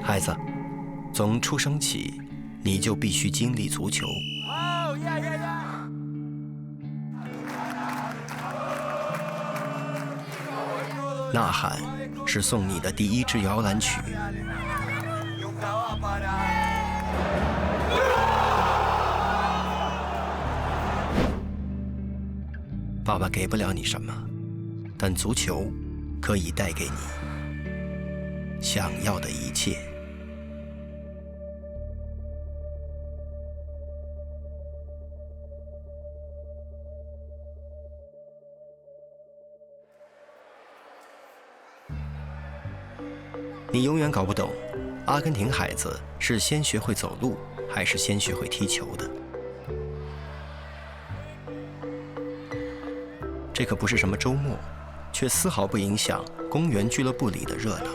孩子，从出生起，你就必须经历足球。呐喊是送你的第一支摇篮曲。爸爸给不了你什么，但足球可以带给你想要的一切。你永远搞不懂，阿根廷孩子是先学会走路，还是先学会踢球的。这可不是什么周末，却丝毫不影响公园俱乐部里的热闹。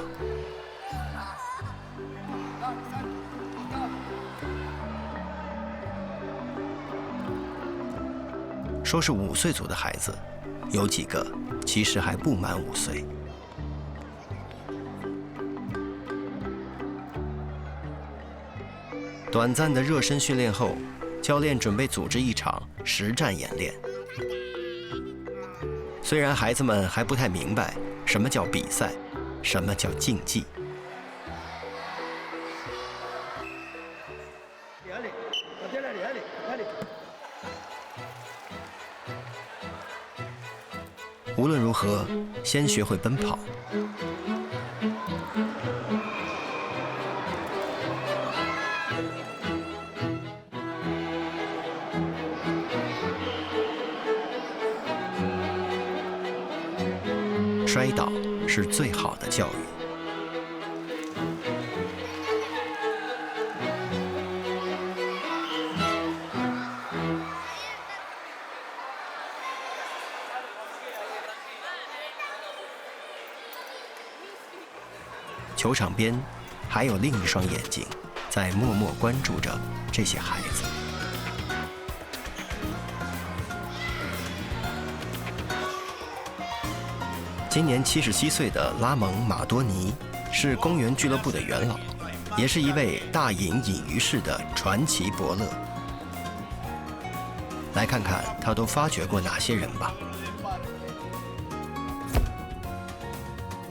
说是5岁组的孩子，有几个其实还不满5岁。短暂的热身训练后，教练准备组织一场实战演练。虽然孩子们还不太明白什么叫比赛，什么叫竞技。无论如何，先学会奔跑。摔倒是最好的教育。球场边，还有另一双眼睛，在默默关注着这些孩子。今年77岁的拉蒙·马多尼是公园俱乐部的元老，也是一位大隐隐于市的传奇伯乐。来看看他都发掘过哪些人吧。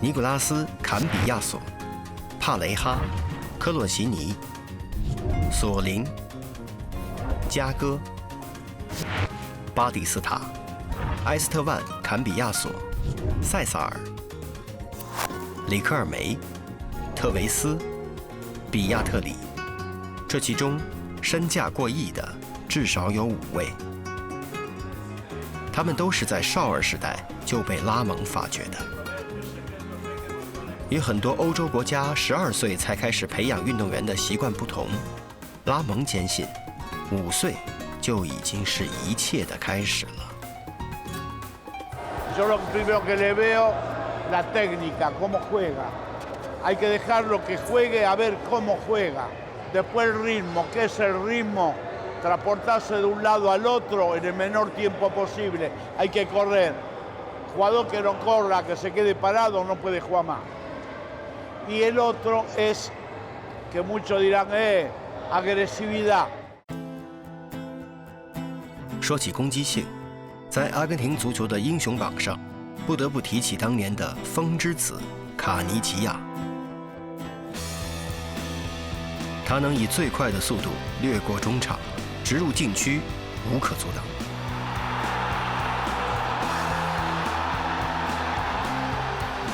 尼古拉斯·坎比亚索、帕雷哈、科洛席尼、索林、加戈、巴蒂斯塔、埃斯特万·坎比亚索、塞萨尔、里克尔梅、特维斯、比亚特里，这其中身价过亿的至少有5位。他们都是在少儿时代就被拉蒙发掘的。与很多欧洲国家12岁才开始培养运动员的习惯不同，拉蒙坚信5岁就已经是一切的开始了。Yo lo primero que le veo, la técnica, cómo juega. Hay que dejarlo que juegue a ver cómo juega. Después el ritmo, ¿qué es el ritmo? Transportarse de un lado al otro en el menor tiempo posible. Hay que correr. Jugador que no corra, que se quede parado, no puede jugar más. Y el otro es, que muchos dirán, agresividad. 说起攻击性，在阿根廷足球的英雄榜上，不得不提起当年的风之子卡尼吉亚。他能以最快的速度掠过中场，直入禁区，无可阻挡。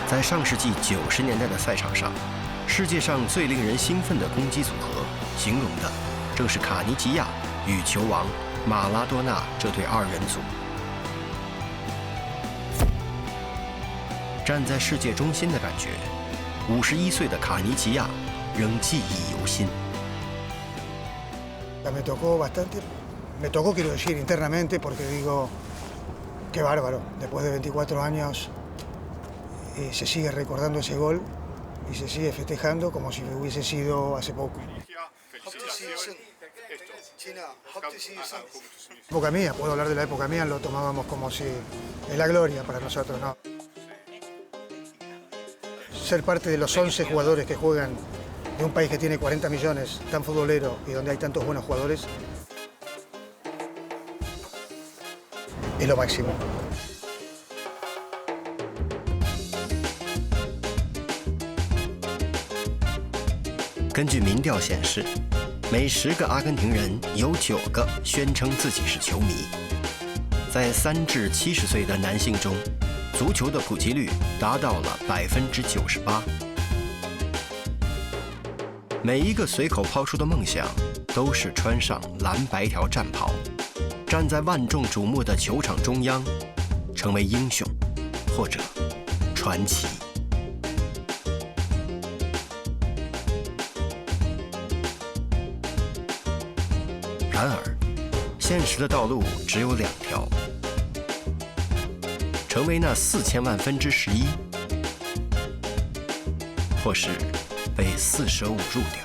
在上世纪90年代的赛场上，世界上最令人兴奋的攻击组合，形容的正是卡尼吉亚与球王马拉多纳这对2人组。站在世界中心的感觉，51岁的卡尼吉亚仍记忆犹新。Me tocó bastante, me tocó quiero decir internamente porque digo, qué bárbaro, después de 24 años se sigue recordando ese gol y se sigue festejando como si hubiese sido hace poco. Época mía, puedo hablar de la época mía, lo tomábamos como si es la gloria para nosotros, ¿no? Ser parte de los 11 jugadores que juegan de un país que tiene 40 millones, tan futbolero y donde hay tantos buenos jugadores, es lo máximo. 根据民调显示，每10个阿根廷人有9个宣称自己是球迷。在3至70岁的男性中，足球的普及率达到了98%。每一个随口抛出的梦想，都是穿上蓝白条战袍，站在万众瞩目的球场中央，成为英雄或者传奇。然而，现实的道路只有2条：成为那4000万分之11，或是被四舍五入掉。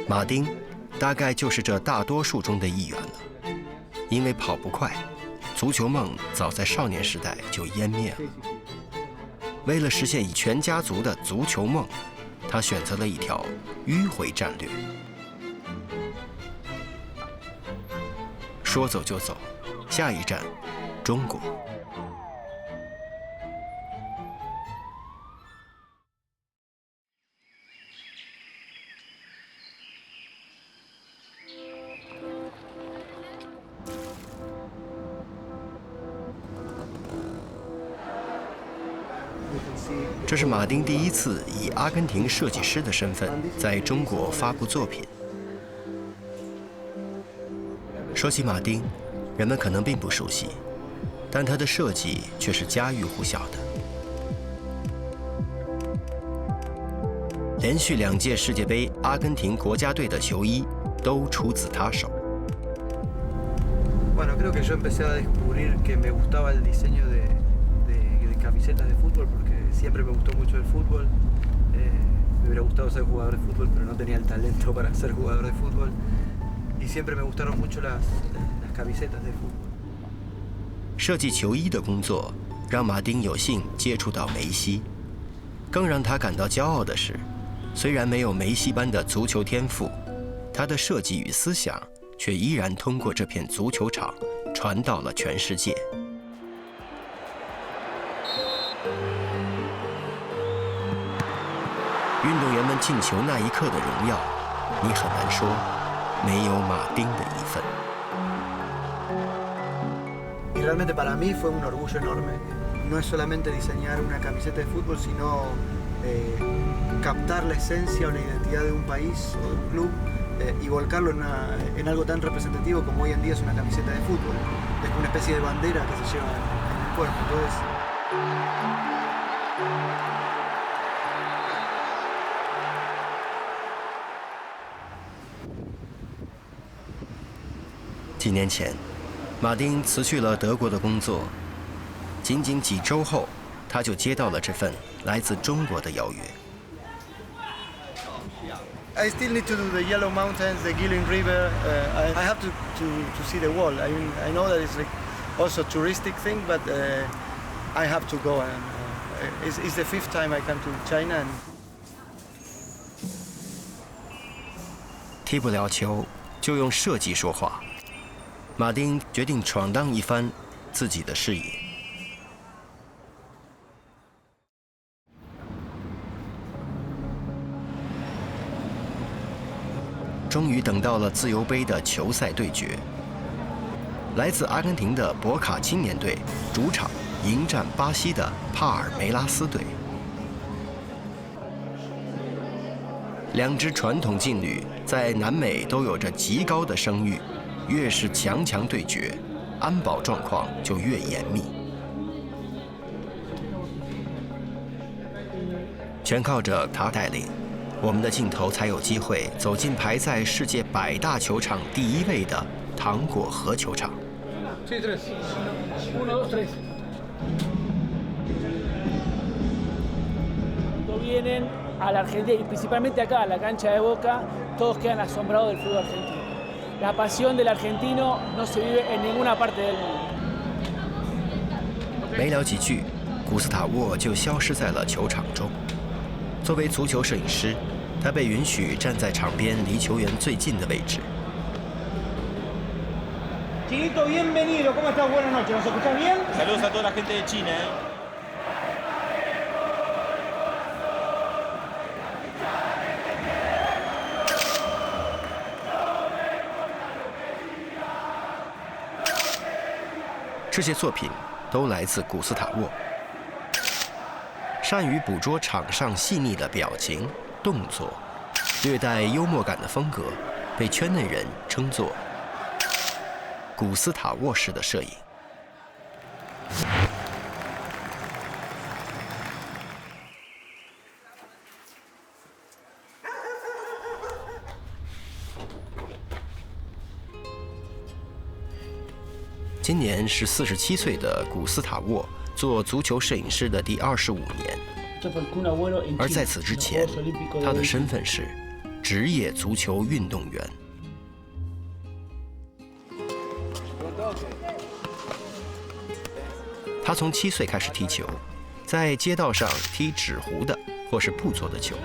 马丁大概就是这大多数中的一员了，因为跑不快，足球梦早在少年时代就湮灭了。为了实现以全家族的足球梦，他选择了一条迂回战略。说走就走，下一站，中国。这是马丁第一次以阿根廷设计师的身份在中国发布作品。说起马丁，人们可能并不熟悉，但他的设计却是家喻户晓的。连续2届世界杯阿根廷国家队的球衣都出自他手。Bueno, creo que yo empecé a descubrir que me gustaba el diseño de camisetas de fútbol porque siempre me gustó mucho el fútbol. Me hubiera gustado ser jugador de fútbol, pero no tenía el talento para ser jugador de fútbol. Y siempre me gustaron mucho las camisetas de fútbol. 设计球衣的工作让马丁有幸接触到梅西，更让他感到骄傲的是，虽然没有梅西般的足球天赋，他的设计与思想却依然通过这片足球场传到了全世界。运动员们进球那一刻的荣耀，你很难说没有马丁的一份。Y realmente para mí fue un orgullo enorme. No es solamente diseñar una camiseta de fútbol, sino captar la esencia o la identidad de un país o de un club y volcarlo en algo tan representativo como hoy en día es una camiseta de fútbol. Es una especie de bandera que se lleva en el cuerpo. Entonces, 几年前，马丁辞去了德国的工作，仅仅几周后，他就接到了这份来自中国的邀约。I still need to do the Yellow Mountains, the Gilling River. I have to see the wall. I mean, I know that it's like also a touristic thing, but I have to go. And it's the 5th time I come to China. And 踢不了球，就用设计说话。马丁决定闯荡一番自己的视野。终于等到了自由杯的球赛对决，来自阿根廷的博卡青年队主场迎战巴西的帕尔梅拉斯队。2支传统劲旅在南美都有着极高的声誉，越是强强对决，安保状况就越严密。全靠着他带领，我们的镜头才有机会走进排在世界100大球场第1位的糖果核球场。vienen a la Argentina y principalmente acá a la cancha de Boca, todos quedan asombrados del fútbol argentino. La pasión del argentino no se vive en ninguna parte del mundo. 没聊几句，古斯塔沃就消失在了球场中。作为足球摄影师，他被允许站在场边离球员最近的位置。Chinito, bienvenido. ¿Cómo estás? Buenas noches. ¿Nos escuchás bien? Saludos a toda la gente de China. 这些作品都来自古斯塔沃。善于捕捉场上细腻的表情、动作，略带幽默感的风格，被圈内人称作“古斯塔沃式的摄影”。今年是47岁的古斯塔沃做足球摄影师的第25年，而在此之前，他的身份是职业足球运动员。他从7岁开始踢球，在街道上踢纸糊的或是布做的球。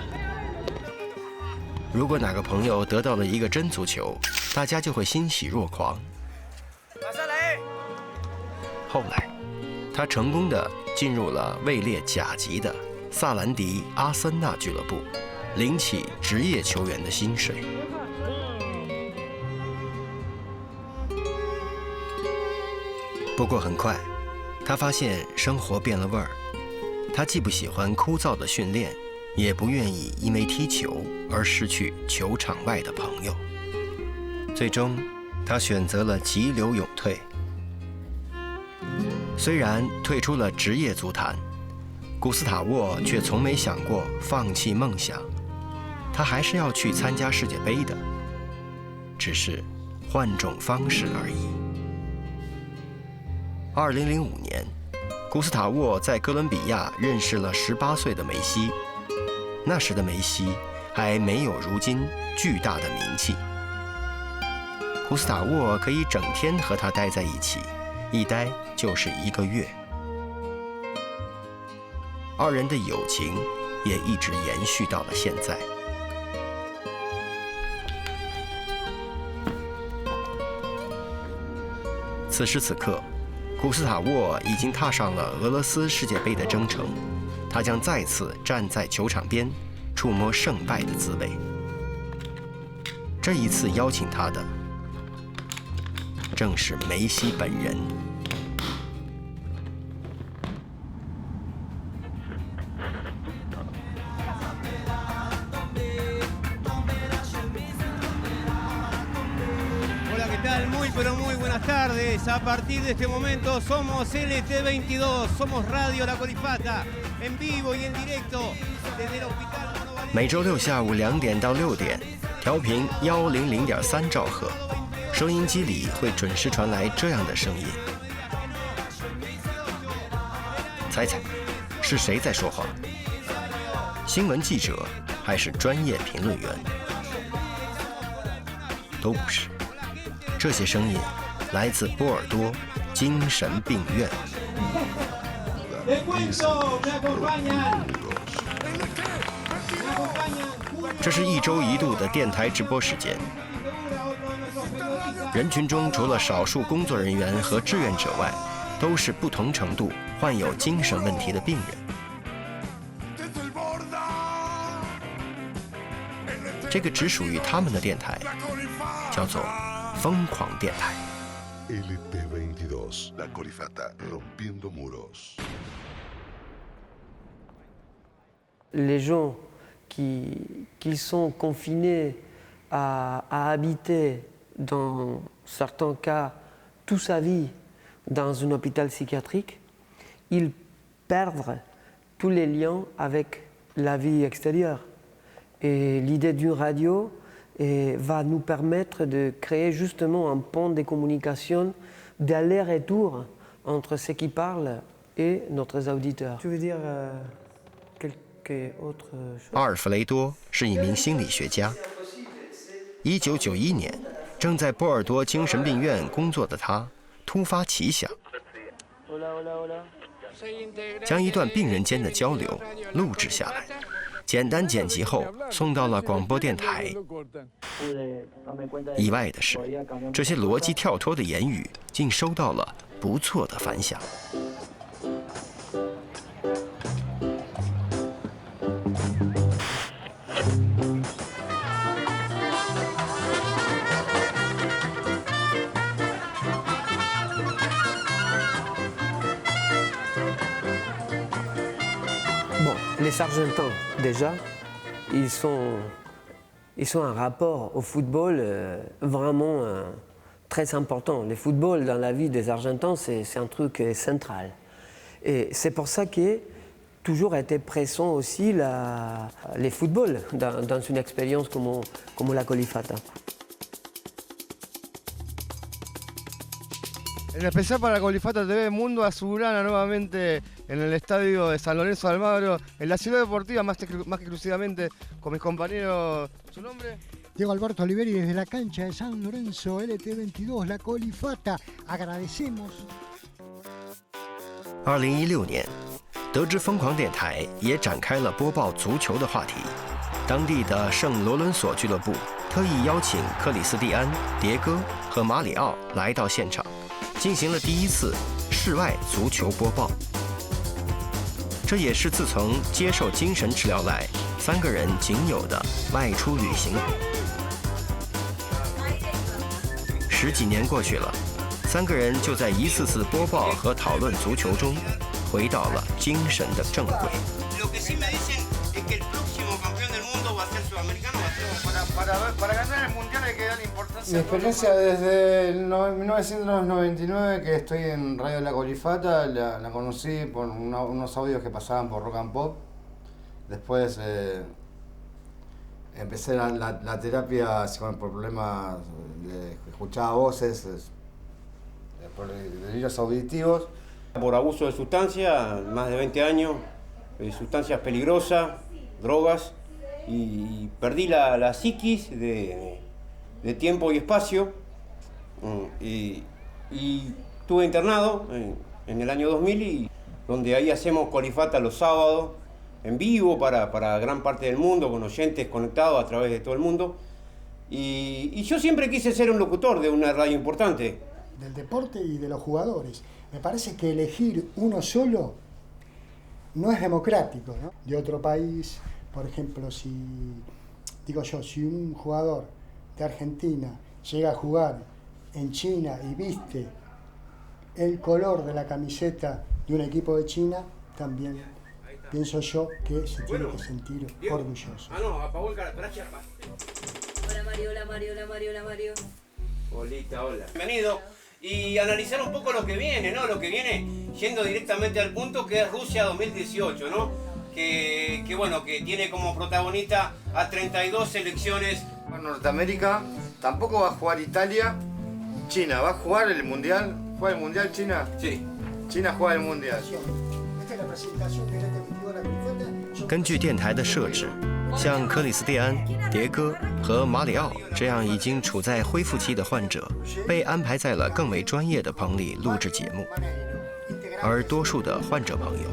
如果哪个朋友得到了一个真足球，大家就会欣喜若狂。后来，他成功地进入了位列甲级的萨兰迪阿森纳俱乐部，领起职业球员的薪水。不过很快，他发现生活变了味儿。他既不喜欢枯燥的训练，也不愿意因为踢球而失去球场外的朋友。最终，他选择了急流勇退。虽然退出了职业足坛，古斯塔沃却从没想过放弃梦想。他还是要去参加世界杯的，只是换种方式而已。2005年，古斯塔沃在哥伦比亚认识了18岁的梅西。那时的梅西还没有如今巨大的名气。古斯塔沃可以整天和他待在一起，一待就是1个月。二人的友情也一直延续到了现在。此时此刻，古斯塔沃已经踏上了俄罗斯世界杯的征程，他将再次站在球场边，触摸胜败的滋味。这一次邀请他的，正是梅西本人。Pero muy buenas tardes. A partir de este momento somos LT22, somos Radio La Colifata, en vivo y en directo desde el Hospital Monovalente. 每周六下午2点到6点，调频100.3兆赫，收音机里会准时传来这样的声音。猜猜，是谁在说话？新闻记者还是专业评论员？都不是。这些声音来自波尔多精神病院。这是1周1度的电台直播时间。人群中除了少数工作人员和志愿者外，都是不同程度患有精神问题的病人。这个只属于他们的电台，叫做疯狂电台。LT22, La Colifata, rompiendo muros. Les gens qui sont confinés à habiter, dans certains cas, toute sa vie dans un hôpital psychiatrique, ils perdent tous les liens avec la vie extérieure. Et l'idée d'une radio va nous permettre de créer justement un pont de communication d'aller-retour entre ceux qui parlent et notre auditeurs. Tu veux dire 阿尔弗雷多是一名心理学家。1991年，正在波尔多精神病院工作的他突发奇想，将一段病人间的交流录制下来，简单剪辑后送到了广播电台。意外的是，这些逻辑跳脱的言语竟收到了不错的反响。Les Argentins, déjà, ils sont un rapport au football vraiment très important. Le football dans la vie des Argentins, c'est un truc central. Et c'est pour ça que toujours été présent aussi les footballs dans une expérience comme la Colifata. En especial para la Colifata TV Mundo Azulgrana nuevamente en el estadio de San Lorenzo de Almagro, en la ciudad deportiva más que exclusivamente con mis compañeros. ¿Su nombre? Diego Alberto Oliveri desde la cancha de San Lorenzo, LT22, la Colifata. Agradecemos. 2016年，得知疯狂电台也展开了播报足球的话题，当地的圣罗伦索俱乐部特意邀请克里斯蒂安、迭戈和马里奥来到现场，进行了第一次室外足球播报。这也是自从接受精神治疗来3个人仅有的外出旅行。10几年过去了，3个人就在一次次播报和讨论足球中，回到了精神的正轨。Mi experiencia desde 1999 que estoy en Radio La Colifata, la conocí por unos audios que pasaban por Rock and Pop. Después empecé la terapia por problemas escuchaba voces, por delirios auditivos. Por abuso de sustancias, más de 20 años, sustancias peligrosas, drogas, y perdí la psiquis de tiempo y espacio, y estuve internado en el año 2000, y donde ahí hacemos Colifata los sábados en vivo para gran parte del mundo, con oyentes conectados a través de todo el mundo, y yo siempre quise ser un locutor de una radio importante. Del deporte y de los jugadores. Me parece que elegir uno solo no es democrático, ¿no? De otro país, por ejemplo, si un jugador de Argentina llega a jugar en China y viste el color de la camiseta de un equipo de China, también pienso yo que se tiene que sentir orgulloso. Apagó el gracias. Hola Mario, hola Mario, hola Mario, hola Mario. Olita, hola. Bienvenido. Y analizar un poco lo que viene, ¿no? Lo que viene yendo directamente al punto, que es Rusia 2018, ¿no? Que bueno, que tiene como protagonista a 32 selecciones. Norteamérica, tampoco va a jugar Italia. China, ¿va a jugar el Mundial? ¿Juega el Mundial China? Sí. China juega el Mundial. 根据电台的设置，像克里斯蒂安、迭戈和马里奥这样已经处在恢复期的患者，被安排在了更为专业的棚里录制节目，而多数的患者朋友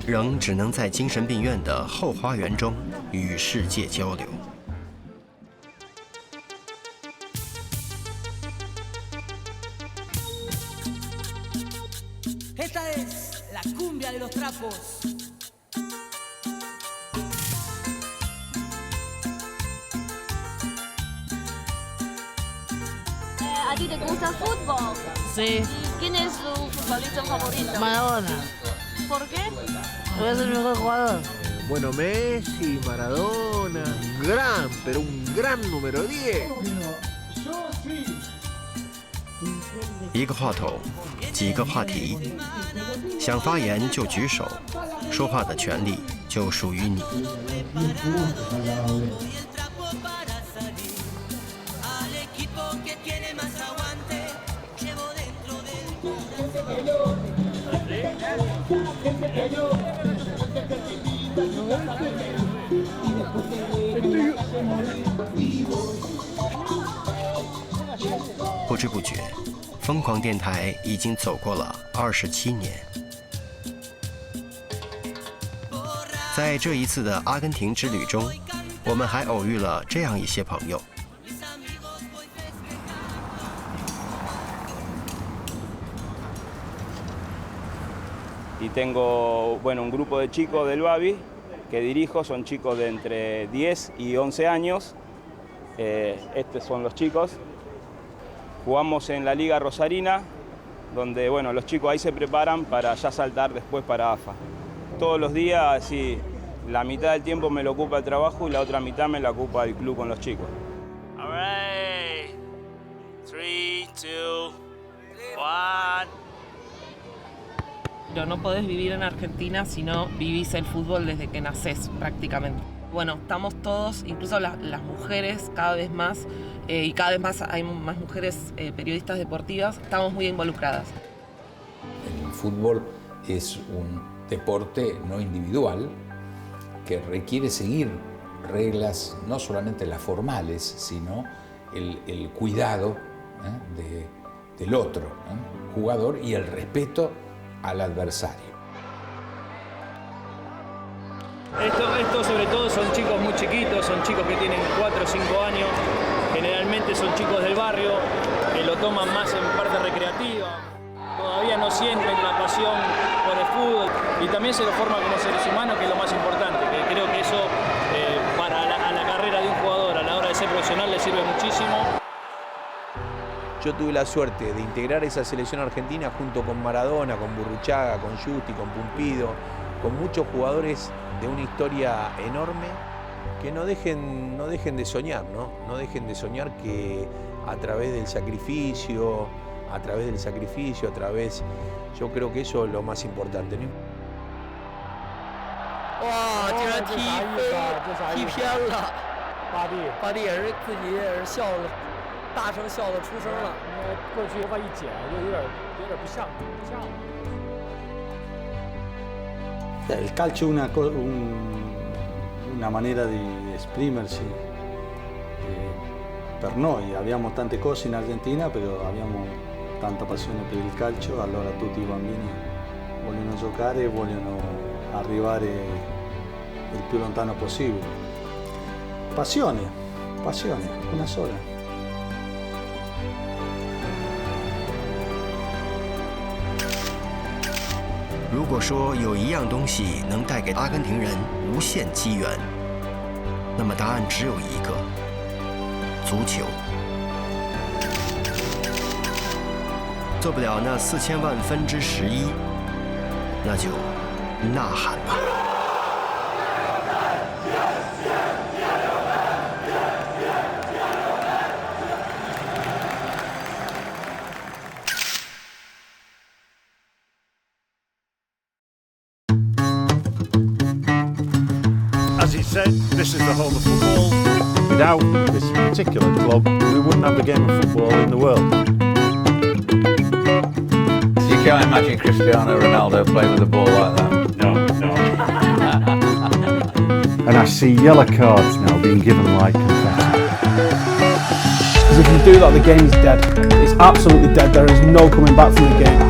仍只能在精神病院的后花园中与世界交流。Esta es la cumbia de los trapos. ¿A ti te gusta el fútbol? Sí. ¿Quién es tu futbolista favorito? Maradona. ¿Por qué? Porque es el mejor jugador. Bueno, Messi, Maradona, pero un gran número 10. 一个话筒，几个话题，想发言就举手，说话的权利就属于你。不知不觉，疯狂电台已经走过了27年。在这一次的阿根廷之旅中，我们还偶遇了这样一些朋友。Y tengo, bueno, un grupo de chicos del Babi que dirijo, son chicos de entre 10 y 11 años. Estos son los chicos. Jugamos en la Liga Rosarina, donde, bueno, los chicos ahí se preparan para ya saltar después para AFA. Todos los días, sí, la mitad del tiempo me lo ocupa el trabajo y la otra mitad me la ocupa el club con los chicos. All right. 3, 2, 1. Pero no podés vivir en Argentina si no vivís el fútbol desde que nacés prácticamente. Bueno, estamos todos, incluso las mujeres cada vez más, y cada vez más hay más mujeres periodistas deportivas, estamos muy involucradas. El fútbol es un deporte no individual que requiere seguir reglas, no solamente las formales, sino el cuidado del otro jugador y el respeto al adversario. Estos sobre todo son chicos muy chiquitos, son chicos que tienen 4 o 5 años, generalmente son chicos del barrio, que lo toman más en parte recreativa, todavía no sienten la pasión por el fútbol y también se lo forma como seres humanos, que es lo más importante, que creo que eso para la carrera de un jugador a la hora de ser profesional le sirve muchísimo. Yo tuve la suerte de integrar esa selección argentina junto con Maradona, con Burruchaga, con Justi, con Pumpido, con muchos jugadores de una historia enorme, que no dejen de soñar, ¿no? No dejen de soñar que a través del sacrificio, yo creo que eso es lo más importante, ¿no? 哇，竟然踢偏了！巴蒂也是自己也是笑了，大声笑得出声了。过去头发一剪，就有点不像。Il calcio è una manera di esprimersi. Per noi abbiamo tante cose in Argentina, però abbiamo tanta passione per il calcio, allora tutti i bambini vogliono giocare e vogliono arrivare il più lontano possibile. Passione, una sola. 如果说有一样东西能带给阿根廷人无限机缘，那么答案只有一个：足球。做不了那4000万分之11，那就呐喊吧。As he said, this is the home of football. Without this particular club, we wouldn't have the game of football in the world. You can't imagine Cristiano Ronaldo playing with the ball like that. No. And I see yellow cards now being given like confetti. Because if you do that, the game is dead. It's absolutely dead. There is no coming back from the game.